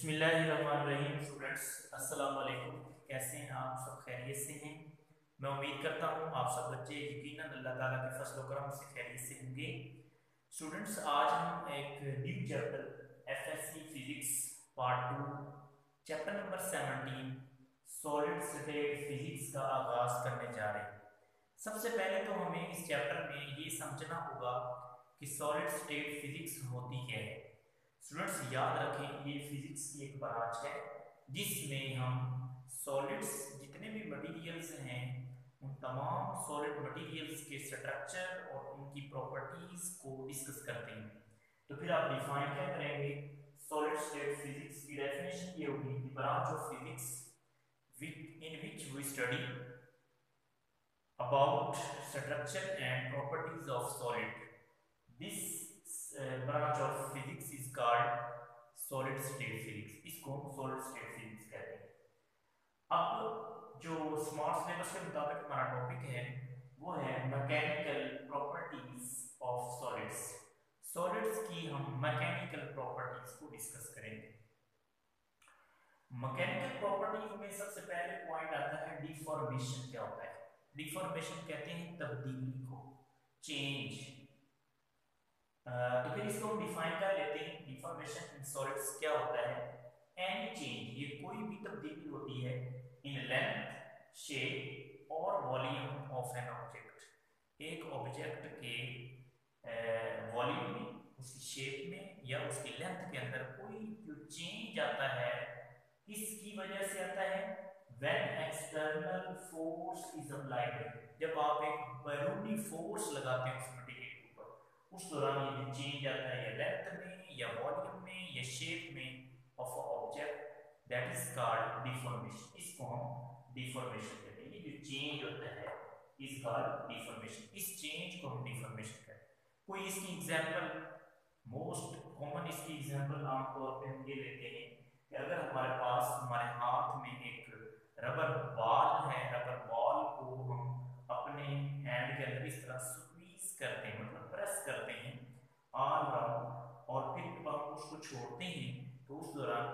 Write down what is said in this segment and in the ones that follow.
बिस्मिल्लाहिर्रहमानिर्रहीम। स्टूडेंट्स, अस्सलाम वालेकुम। कैसे हैं आप? सब खैरियत से हैं? मैं उम्मीद करता हूँ आप सब बच्चे यकीनन अल्लाह ताला के फजल करम से खैरियत से होंगे। स्टूडेंट्स, आज हम एक new chapter FSc physics part 2 chapter number 17 solid state physics का आगाज करने जा रहे हैं। सबसे पहले तो हमें इस चैप्टर में ये समझना होगा कि सॉलिड स्टेट फिजिक्स होती क्या है। स्टूडेंट्स, याद रखें ये फिजिक्स की एक ब्रांच है जिसमें हम सॉलिड्स जितने भी मटेरियल्स हैं उन तमाम सॉलिड मटेरियल्स के स्ट्रक्चर और उनकी प्रॉपर्टीज को डिस्कस करते हैं। तो फिर आप डिफाइन क्या करेंगे? सॉलिड स्टेट फिजिक्स की डेफिनेशन ये होगी कि branch of physics in which we study about structure and properties of solid. This branch of physics is called solid state physics. इसको हम सॉलिड स्टेट फिजिक्स कहते हैं। अब जो स्मार्ट सिलेबस के मुताबिक हमारा टॉपिक है वो है mechanical properties of solids. Solids की हम मैकेनिकल प्रॉपर्टीज को डिस्कस करेंगे। मैकेनिकल प्रॉपर्टीज में सबसे पहले पॉइंट आता है डिफॉर्मेशन। क्या होता है? डिफॉर्मेशन कहते हैं तब्दीली को, चेंज। तो फिर इसको हम डिफाइन कर लेते हैं। डिफॉर्मेशन इन सॉलिड्स क्या होता है? एनी चेंज, ये कोई भी तब्दीली होती है इन लेंथ, शेप और वॉल्यूम ऑफ एन ऑब्जेक्ट। एक ऑब्जेक्ट के वॉल्यूम में, उसकी शेप में या उसकी लेंथ के अंदर कोई जो चेंज आता है किसकी वजह से आता है? When external force is applied. जब आप एक बैरूनी फोर्स लगाते हैं उस मटेरियल के ऊपर, उस दौरान ये जो चेंज आता है या लेंथ में या वॉल्यूम में या शेप में of a object, that is called deformation. इसको हम डिफॉर्मेशन कहते हैं। ये जो चेंज होता है इज कॉल्ड डिफॉर्मेशन। इस चेंज को हम डिफॉर्मेशन कहते हैं। कोई इसकी एग्जांपल, मोस्ट कॉमन इसकी एग्जांपल आमतौर पे हम ये लेते हैं कि अगर हमारे पास हमारे हाथ में एक रबर बॉल है, रबर बॉल को हम अपने हैंड के अंदर इस तरह स्क्वीज करते हैं, मतलब प्रेस करते हैं ऑल राउंड, और फिर हम उसको छोड़ते हैं तो उस दौरान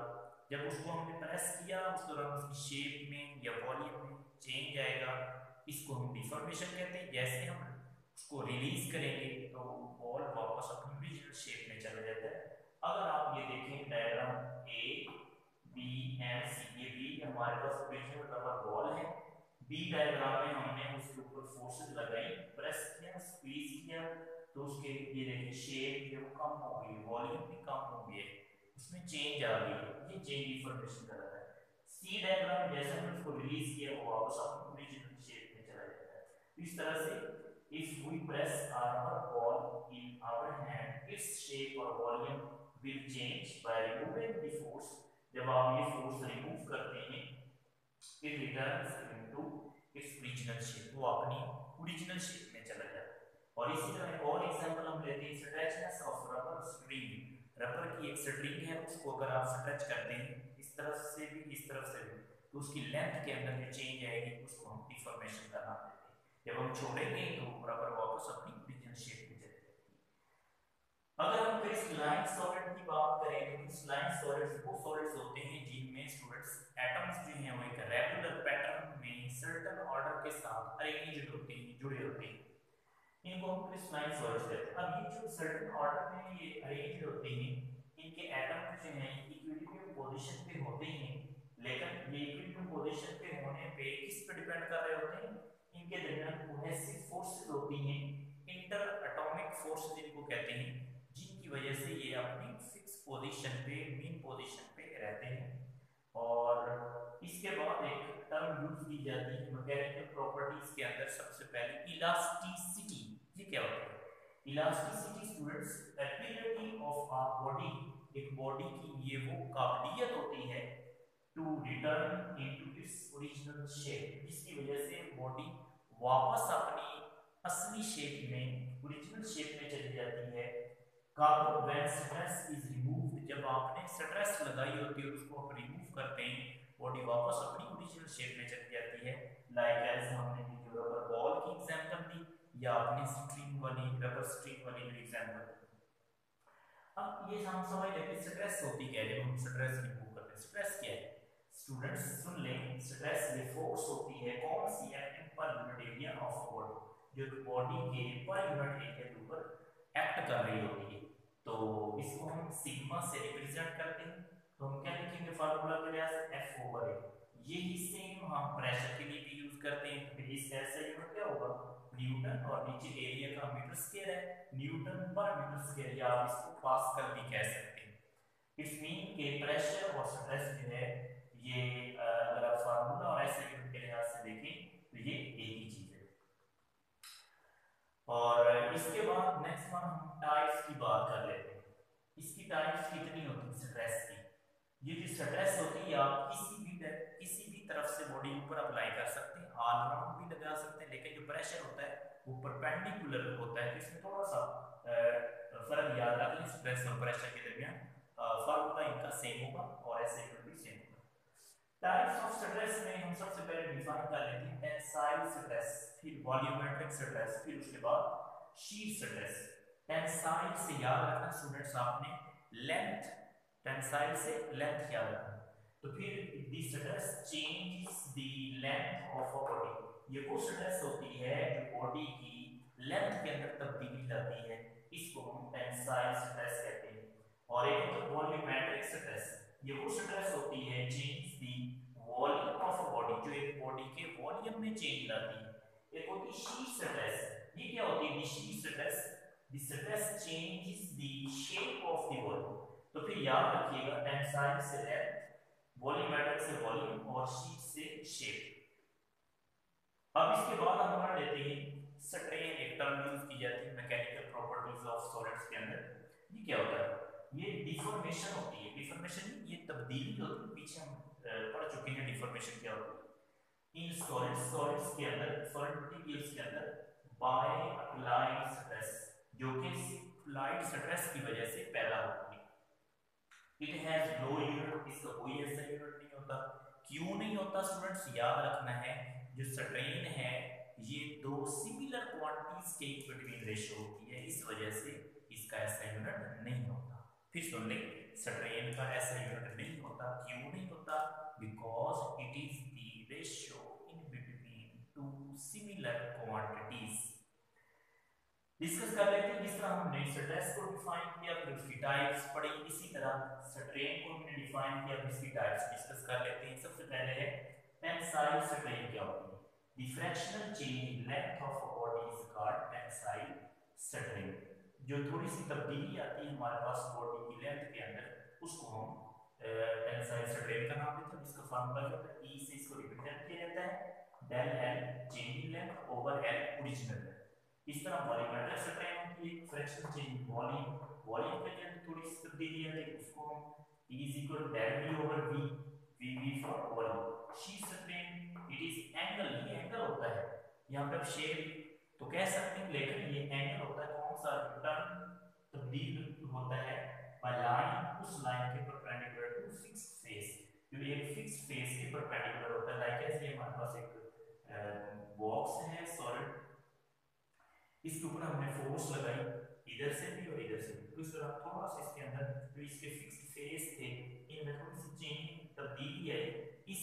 जब उसको हमने प्रेस किया उस दौरान उसकी शेप में या वॉल्यूम में चेंज आएगा। इसको हम डिफॉर्मेशन कहते हैं। जैसे हम उसको रिलीज करेंगे तो बॉल वापस अपनी ओरिजिनल शेप में चला जाता है। अगर आप ये देखें डायग्राम ए बी एंड सी, ये बी हमारे पास ओरिजिनल रबर बॉल है। बी डायग्राम में हमने उसके ऊपर फोर्सेस लगाई, प्रेस किया, स्क्वीज किया, तो उसके ये देखिए शेप जो कम हो गई, वॉल्यूम भी कम हो गई है, उसमें चेंज आ गई है। ये चेंज डिफॉर्मेशन का है। सी डायग्राम जैसे हमने उसको रिलीज किया वो वापस अपनी ओरिजिनल शेप में चला जाता है। इस तरह से if we press a rubber ball in our hand, its shape or volume will change by removing the force. जब आप ये फोर्स रिमूव करते हैं it returns into its original shape, वो अपनी ओरिजिनल शेप में चला जाता है। और इसी तरह एक और एग्जांपल हम लेते हैं स्ट्रेचनेस ऑफ रबर स्ट्रिंग। रबर की एक स्ट्रिंग है, उसको अगर आप स्ट्रेच करते हैं इस तरफ से भी इस तरफ से भी, तो उसकी लेंथ के अंदर जो चेंज आएगी उसको हम डिफॉर्मेशन का नाम देते हैं। जब हम छोड़ेंगे तो रबर वापस अपनी ओरिजिनल शेप में चले जाएगी। अगर हम क्रिस्टलाइन सॉलिड की बात करें तो क्रिस्टलाइन सॉलिड्स वो सॉलिड्स होते हैं जिनमें स्टूडेंट्स एटम्स जो हैं वो एक रेगुलर पैटर्न में सर्टेन ऑर्डर के साथ अरेंज्ड होते हैं, जुड़े होते हैं। इनको हम क्रिस्टलाइन सॉलिड्स कहते हैं। अब ये जो सर्टेन ऑर्डर में ये अरेंज्ड होते हैं, इनके एटम्स जो हैं इक्विलिब्रियम पोजीशन पे होते हैं, लेकिन ये इक्विलिब्रियम पोजीशन पे होने पे किस पे डिपेंड कर रहे होते हैं? इनके दरमियान कोहेसिव फोर्सेस होती हैं, इंटर एटॉमिक फोर्सेस इनको कहते हैं, जिनकी वजह से ये अपनी फिक्स पोजीशन पे, मीन पोजीशन पे रहते हैं। और इसके बाद एक टर्म यूज की जाती है मैकेनिकल प्रॉपर्टीज के अंदर, सबसे पहले इलास्टिसिटी। ये क्या होता है? Elasticity students ability of a body, एक बॉडी की ये वो काबिलियत होती है to return into its original shape, जिसकी वजह से बॉडी वापस अपनी असली शेप में, ओरिजिनल शेप में चली जाती है। Carbon when stress is removed, जब आपने स्ट्रेस लगाई होती है उसको आप रिमूव करते हैं, बॉडी वापस अपनी ओरिजिनल शेप में चली जाती है। लाइक एज हमने जो रबर बॉल की एग्जांपल दी या अपने स्ट्रिंग वाली, रबर स्ट्रिंग वाली जो एग्जांपल दी। अब ये हम समझ लेते हैं स्ट्रेस होती क्या है जब हम स्ट्रेस रिमूव करते स्टूडेंट्स सुन लें, स्ट्रेस ये फोर्स होती है कौन सी, acting per unit area of body, जो बॉडी के पर यूनिट एरिया के ऊपर एक्ट कर रही होती है। तो इसको हम सिग्मा से रिप्रेजेंट करते हैं, तो हम क्या लिखेंगे फार्मूला के लिहाज से F ओवर ए। यही सेम हम प्रेशर के लिए भी यूज करते हैं, फिर इस ऐसे यूनिट क्या होगा न्यूटन, और नीचे एरिया का मीटर स्क्वायर है न्यूटन पर मीटर स्क्वायर, या आप इसको पास्कल भी कह सकते हैं। इट्स मीन के प्रेशर और स्ट्रेस जो है ये अगर आप फार्मूला और ऐसे यूनिट के लिहाज से देखें तो ये एक ही चीज है। और इसके बाद नेक्स्ट वन हम टाइप्स की बात कर लेते हैं। इसकी टाइप्स कितनी होती है स्ट्रेस की। ये जो स्ट्रेस होती है आप किसी भी तरफ से बॉडी के ऊपर अप्लाई कर सकते हैं, ऑल अराउंड भी लगा सकते हैं, लेकिन जो प्रेशर होता है वो परपेंडिकुलर होता है, तो इसमें थोड़ा सा फर्क याद रख लें स्ट्रेस और प्रेशर के दरमियान। फार्मूला इनका सेम होगा और ऐसे भी सेम होगा। टाइप्स ऑफ स्ट्रेस में हम सबसे पहले डिफाइन कर लेते हैं टेंसाइल स्ट्रेस, फिर वॉल्यूमेट्रिक स्ट्रेस, फिर उसके बाद शीयर स्ट्रेस। टेंसाइल से याद रखना स्टूडेंट्स आपने लेंथ, टेंसाइल से लेंथ याद रखना। तो फिर the stress changes the length of a body, ये वो स्ट्रेस होती है जो बॉडी की लेंथ के अंदर तब्दीली लाती है, इसको हम टेंसाइल स्ट्रेस कहते हैं। और एक होता है वॉल्यूमेट्रिक स्ट्रेस, ये वो स्ट्रेस होती है change the volume of a body, जो एक बॉडी के वॉल्यूम में चेंज लाती है। एक होती है शीयर स्ट्रेस, ये क्या होती है shear stress, the stress changes the shape of the volume. तो फिर याद रखिएगा टेंसाइल से लेंथ, वॉल्यूमेट्रिक से वॉल्यूम और शीयर से शेप। अब इसके बाद हम पढ़ लेते हैं स्ट्रेन, एक टर्म यूज की जाती है मैकेनिकल प्रॉपर्टीज ऑफ सॉलिड्स के अंदर। ये क्या होता है, ये डिफॉर्मेशन होती है, डिफॉर्मेशन ये तब्दीली होती है, पीछे हम पढ़ चुके हैं डिफॉर्मेशन क्या होती है इन सॉलिड्स के अंदर, सॉलिड मटेरियल्स के अंदर बाय अप्लाइड स्ट्रेस, जो कि अप्लाइड स्ट्रेस की वजह से पैदा होती है। इट हैज लो यूनिट, इसका कोई ऐसा यूनिट नहीं होता। क्यों नहीं होता स्टूडेंट्स, याद रखना है जो स्ट्रेन है ये दो सिमिलर क्वांटिटीज के बिटवीन रेशियो होती है, इस वजह से इसका ऐसा यूनिट नहीं होता। फिर सुन ले, स्ट्रेन का ऐसा यूनिट नहीं होता, क्यों नहीं होता, because it is the ratio in between two similar quantities. Discuss कर लेते हैं, जिस तरह हमने स्ट्रेस को डिफाइन किया फिर उसकी टाइप्स पढ़ी, इसी तरह स्ट्रेन को हमने डिफाइन किया फिर इसकी टाइप्स डिस्कस कर लेते हैं। सबसे पहले है टेंसाइल स्ट्रेन क्या होती है। The fractional change in length of a body is called tensile strain. जो थोड़ी सी तब्दीली आती है हमारे पास बॉडी की लेंथ के अंदर, उसको हम टेंसाइल स्ट्रेन का नाम देते हैं, जिसका फार्मूला क्या होता है, E से इसको रिप्रेजेंट किया जाता है, del L change in length over L original length. इस तरह वॉल्यूमेट्रिक स्ट्रेन होती है, फ्रैक्शनल चेंज वॉल्यूम के अंदर थोड़ी सी तब्दीली आती है, उसको हम E is equal to del V over V, V for volume. Shear strain it is angle, ये एंगल होता है, यहाँ पे शेप तो कह सकते हैं, लेकिन ये एंगल होता है कौन सा, टर्न तब्दील होता है बाय लाइन, उस लाइन के परपेंडिकुलर टू फिक्स्ड फेस, जो एक फिक्स्ड फेस के परपेंडिकुलर होता है। लाइक ऐसे हमारे पास एक बॉक्स है सॉलिड, इसके ऊपर हमने फोर्स लगाई इधर से भी और इधर से भी, तो इस तरह थोड़ा सा इसके अंदर जो इसके फिक्स्ड फेस थे इनमें थोड़ी सी चेंजिंग तब्दीली आई, इस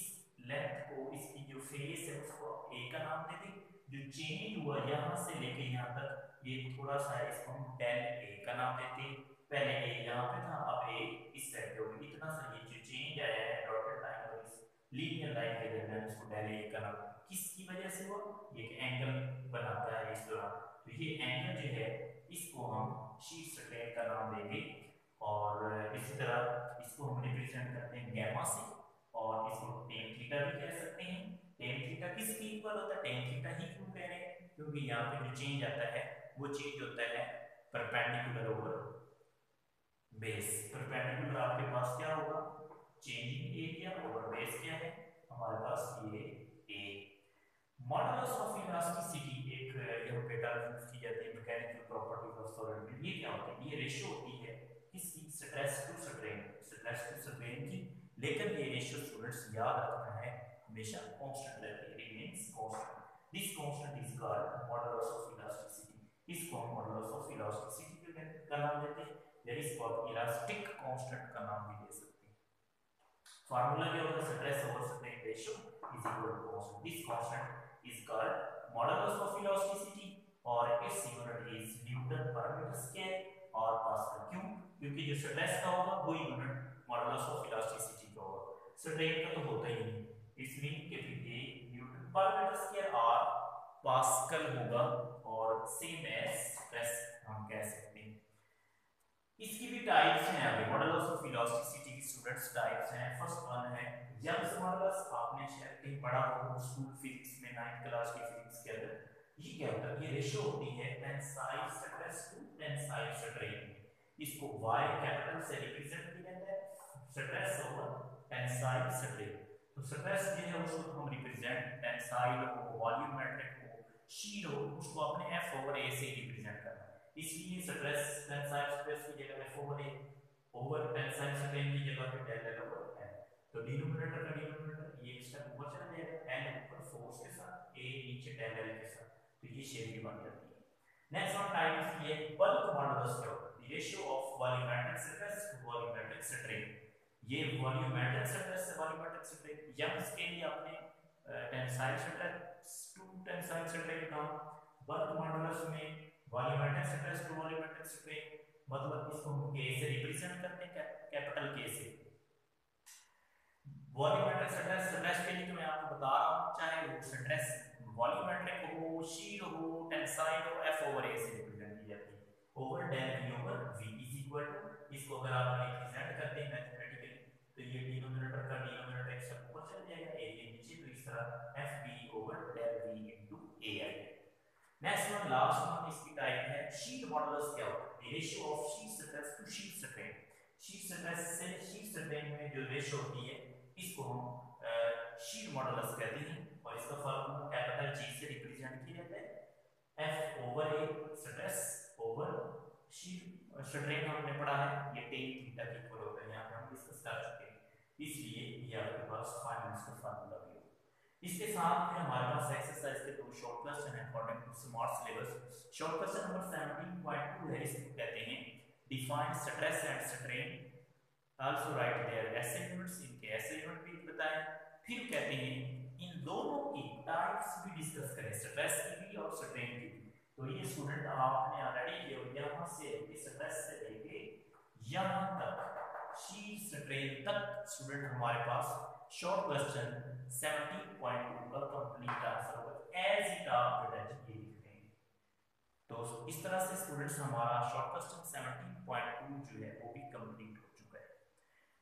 लेंथ को, इसकी जो फेस है उसको ए का नाम दे दें, जो चेंज हुआ यहाँ से लेके यहाँ तक ये थोड़ा सा है, इसको हम डेल ए का नाम देते हैं। पहले ए यहाँ पे था, अब ए इस साइड पे होगी, इतना सा ये जो चेंज आया है डॉटेड लाइन और इस लीनियर लाइन के दरमियान, इसको डेल ए का नाम किसकी वजह से हुआ, ये एंगल बनाता है इस दौरान, तो ये एंगल जो है इसको हम शीयर स्ट्रेन का नाम देंगे। और इसी तरह इसको हम रिप्रेजेंट करते हैं गैमा से, और इसको टेन थीटा भी कह सकते हैं। टेन थीटा किसके इक्वल होता है, टेन थीटा ही क्यों कह रहे हैं, क्योंकि यहाँ पे जो चेंज आता है वो चेंज होता है परपेंडिकुलर ओवर बेस। परपेंडिकुलर आपके पास क्या होगा, चेंजिंग एरिया ओवर बेस क्या है हमारे पास ये ए। मॉडुलस ऑफ इलास्टिसिटी एक यह बेटा यूज की जाती है मैकेनिकल प्रॉपर्टीज ऑफ सॉलिड में। ये क्या होती है, ये रेशियो होती है किसकी, stress to strain, stress to strain की, लेकिन ये रेशियो स्टूडेंट्स याद रखना है हमेशा कांस्टेंट रहती है, remains constant. This constant is called modulus of elasticity, इसको हम मॉडुलस ऑफ इलास्टिसिटी का नाम देते हैं, या इसको आप इलास्टिक कांस्टेंट का नाम भी दे सकते हैं। फार्मूला क्या होगा, stress over strain ratio is equal to constant, this constant is called modulus of elasticity और its unit is newton per metre square और पास्कल। क्यों? क्योंकि जो स्ट्रेस का होगा वो यूनिट मॉडुलस ऑफ इलास्टिसिटी का होगा, स्ट्रेन का तो होता ही नहीं। इस मीन के भी न्यूटन पर मीटर स्क्वायर और पास्कल होगा और सेम एज स्ट्रेस हम कह सकते हैं। इसकी भी टाइप्स हैं, अभी मॉडुलस ऑफ इलास्टिसिटी की स्टूडेंट्स टाइप्स हैं। फर्स्ट वन है यंग्स मॉडुलस, आपने शायद कहीं पढ़ा हो स्कूल फिजिक्स में 9th क्लास की फिजिक्स के अंदर। ये क्या होता है, ये रेशियो होती है tensile stress to tensile strain. इसको y कैपिटल से रिप्रेजेंट किया जाता है, स्ट्रेस ओवर टेंसाइल स्ट्रेन। तो स्ट्रेस जो है उसको हम रिप्रेजेंट टेंसाइल को, वॉल्यूमेट्रिक को, शीयर हो उसको अपने f ओवर a से रिप्रेजेंट करना है। इसलिए स्ट्रेस टेंसाइल स्ट्रेस की जगह f over a, over tensile strain की जगह पे डेल l ओवर n। तो डिनोमिनेटर का डिनोमिनेटर ये स्टेप ऊपर चला जाएगा, n ऊपर फोर्स के साथ, a नीचे डेल l के साथ, तो ये शेप भी बन जाती है। नेक्स्ट वन टाइप ये बल्क मॉडुलस क्या होता है, the ratio of volumetric stress to volumetric strain. ये वॉल्यूमेट्रिक स्ट्रेस से वॉल्यूमेट्रिक स्ट्रेन, यंग्स के लिए आपने tensile stress to tensile strain कहा, बल्क मॉडुलस में volumetric stress to volumetric strain, मतलब इसको हम k से रिप्रेजेंट करते हैं, कैपिटल K से। वॉल्यूमेट्रिक स्ट्रेस, स्ट्रेस के लिए तो मैं आपको बता रहा हूं, चाहे वो स्ट्रेस वॉल्यूमेट्रिक हो, शीयर हो, टेंसाइल हो, f ओवर a से रिप्रेजेंट की जाती है over del v over v is equal to, इसको अगर आप रिप्रेजेंट करते हैं मैथमेटिकली तो ये डिनोमिनेटर का डिनोमिनेटर एक सब ऊपर चल जाएगा, a ये नीचे, तो इस तरह fb over del v into a आएगा। नेक्स्ट वन, लास्ट वन, इसकी टाइप है शीट मॉडुलस क्या होता है, ratio of sheet stress to sheet strain. Sheet stress से शीट स्ट्रेन में जो रेशियो होती है इसको हम शीट मॉडुलस कहते हैं और इसका फॉर्मूला कैपिटल G से रिप्रेजेंट किया जाता है, F over A stress over sheet strain हमने पढ़ा है, ये tan थीटा के इक्वल होता है, यहां पे हम डिस्कस कर चुके हैं, इसलिए ये आपके पास फाइनल इसका फॉर्मूला भी होगा। इसके साथ में हमारे पास एक्सरसाइज के दो शॉर्ट क्वेश्चन है according to smart syllabus. Short question number 17.2 है, इसको कहते हैं define stress and strain, also write their SI units, इनके एसए यूनिट भी बताएं। फिर कहते हैं इन दोनों की टाइप्स भी डिस्कस करें, स्ट्रेस की भी और स्ट्रेन की भी। तो ये स्टूडेंट आपने ऑलरेडी यहां से स्ट्रेस से लेके यहां तक शीट स्ट्रेन तक स्टूडेंट हमारे पास शॉर्ट क्वेश्चन 17.2 का कंप्लीट आंसर होगा एज इट आप बेटा ये लिखते हैं। तो इस तरह से स्टूडेंट्स हमारा शॉर्ट क्वेश्चन 17.2 जो है वो भी कंप्लीट हो चुका है।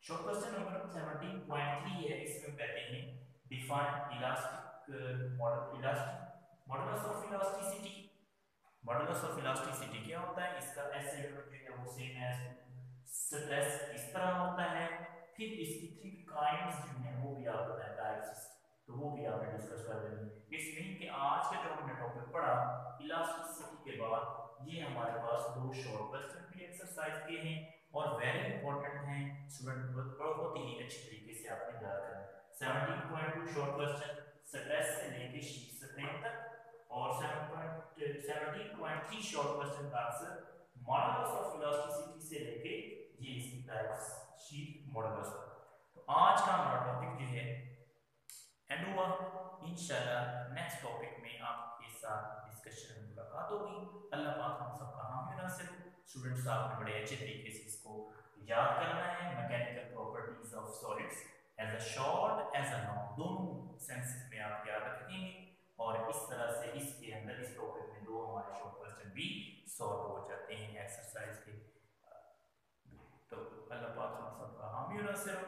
शॉर्ट क्वेश्चन नंबर 17.3 है, इसमें कहते हैं define elastic modulus of elasticity. Modulus of elasticity क्या होता है, इसका ऐसे यूनिट जो है वो सेम एज स्ट्रेस इस तरह होता है। फिर इसकी थ्री काइंड्स जो है वो भी आप बताएं टाइप्स, तो वो भी आपने डिस्कस कर देंगे। इस मीन के आज के जो हमने टॉपिक पढ़ा इलास्टिसिटी के बाद ये हमारे पास दो शॉर्ट क्वेश्चन भी एक्सरसाइज के हैं और वेरी इंपॉर्टेंट हैं स्टूडेंट, बहुत ही अच्छी तरीके से आपने याद करना है। 17.2 शॉर्ट क्वेश्चन स्ट्रेस से लेके शीट स्ट्रेन तक और 17.3 शॉर्ट क्वेश्चन का आंसर मॉडुलस ऑफ इलास्टिसिटी से लेके ये इसकी टाइप्स शीट मॉडुलस। तो आज का हमारा टॉपिक जो है एंड हुआ, इंशाल्लाह नेक्स्ट टॉपिक में आपके साथ डिस्कशन में मुलाकात होगी। अल्लाह पाक हम सबका हामी नासिर हो। स्टूडेंट्स आपने बड़े अच्छे तरीके से इसको याद करना है, mechanical properties of solids as a short as a long, दोनों सेंसेस में आप याद रखेंगे और इस तरह से इसके अंदर इस टॉपिक में दो हमारे शॉर्ट क्वेश्चन भी सॉल्व हो जाते हैं एक्सरसाइज के। तो अल्लाह पाक हम सबका हामी नासिर हो।